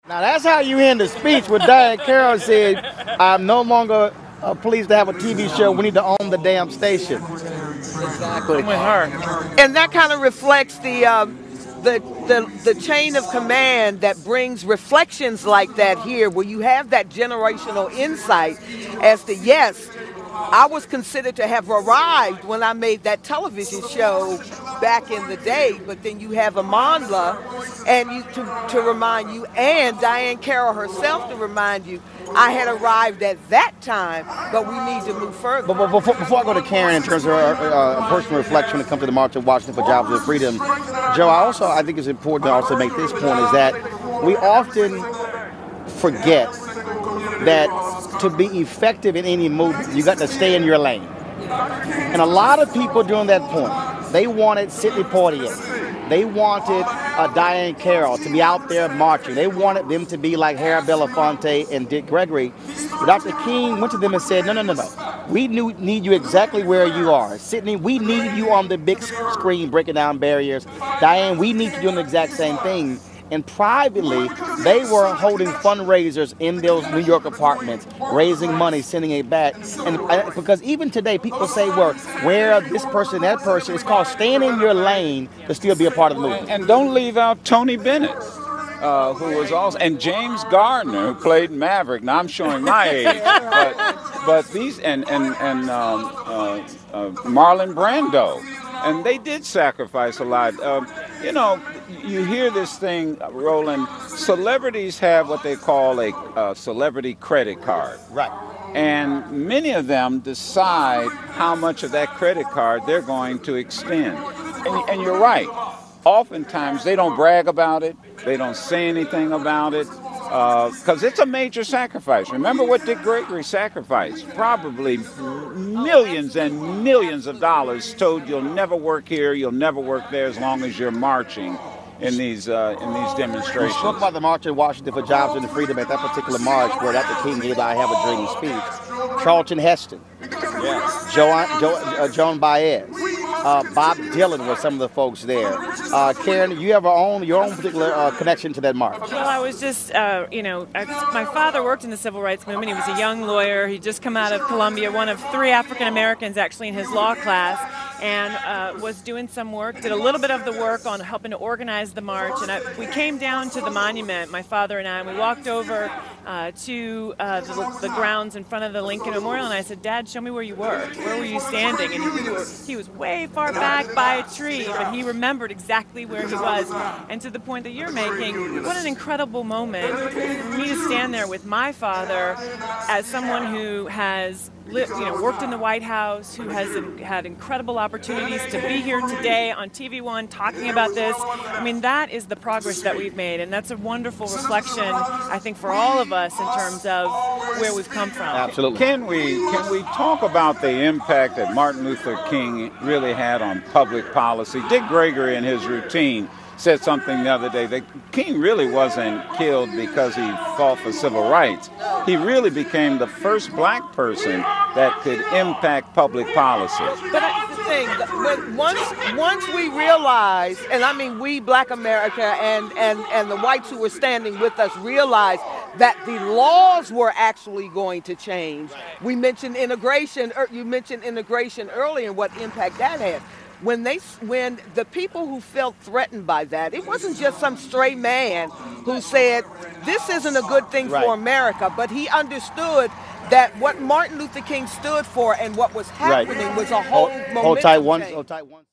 Now that's how you end the speech where Diahann Carroll said, I'm no longer pleased to have a TV show. We need to own the damn station. Exactly. I'm with her. And that kind of reflects the chain of command that brings reflections like that here, where you have that generational insight as to, yes, I was considered to have arrived when I made that television show back in the day, but then you have Amandla and you to remind you, and Diahann Carroll herself to remind you, I had arrived at that time, but we need to move further. But before I go to Karen in terms of a personal reflection when it comes to the March of Washington for Jobs and Freedom, Joe, I think it's important to also make this point, is that we often forget that to be effective in any movement, you got to stay in your lane. And a lot of people during that point, they wanted Sidney Poitier. They wanted Diahann Carroll to be out there marching. They wanted them to be like Harry Belafonte and Dick Gregory. But Dr. King went to them and said, no. We need you exactly where you are. Sidney, we need you on the big screen breaking down barriers. Diahann, we need you doing the exact same thing. And privately, they were holding fundraisers in those New York apartments, raising money, sending it back. And because even today, people say, well, where this person, that person, it's called staying in your lane to still be a part of the movement. And don't leave out Tony Bennett, who was also, and James Gardner, who played Maverick. Now I'm showing my age, but these and Marlon Brando. And they did sacrifice a lot. You hear this thing, Roland, celebrities have what they call a celebrity credit card. Right. And many of them decide how much of that credit card they're going to extend. And you're right. Oftentimes, they don't brag about it. They don't say anything about it. Because it's a major sacrifice. Remember what Dick Gregory sacrificed? Probably millions and millions of dollars, told you'll never work here, you'll never work there as long as you're marching in these demonstrations. You spoke about the March in Washington for Jobs and Freedom at that particular march where Dr. King gave I Have a Dream speech. Charlton Heston, yes. Joan Baez, Bob Dylan were some of the folks there. Karen, you have your own particular connection to that march. Well, I was just, my father worked in the civil rights movement. He was a young lawyer. He'd just come out of Columbia, one of 3 African Americans actually in his law class, and was doing some work, did a little bit of the work on helping to organize the march. And we came down to the monument, my father and I, and we walked over to the grounds in front of the Lincoln Memorial, and I said, Dad, show me where you were. Where were you standing? And he was way far back by a tree, but he remembered exactly where he was. And to the point that you're making, what an incredible moment for me to stand there with my father as someone who has worked in the White House, who has had incredible opportunities to be here today on TV1 talking about this. I mean, that is the progress that we've made, and that's a wonderful reflection, I think, for all of us in terms of where we've come from. Absolutely. Can we talk about the impact that Martin Luther King really had on public policy? Dick Gregory in his routine said something the other day that King really wasn't killed because he fought for civil rights. He really became the first black person that could impact public policy. But that's the thing, once we realized, and I mean we, Black America, and the whites who were standing with us realized that the laws were actually going to change. We mentioned integration, you mentioned integration earlier and what impact that had. When the people who felt threatened by that, it wasn't just some stray man who said, this isn't a good thing for America, but he understood that what Martin Luther King stood for and what was happening was a whole momentum change. Hold tight one.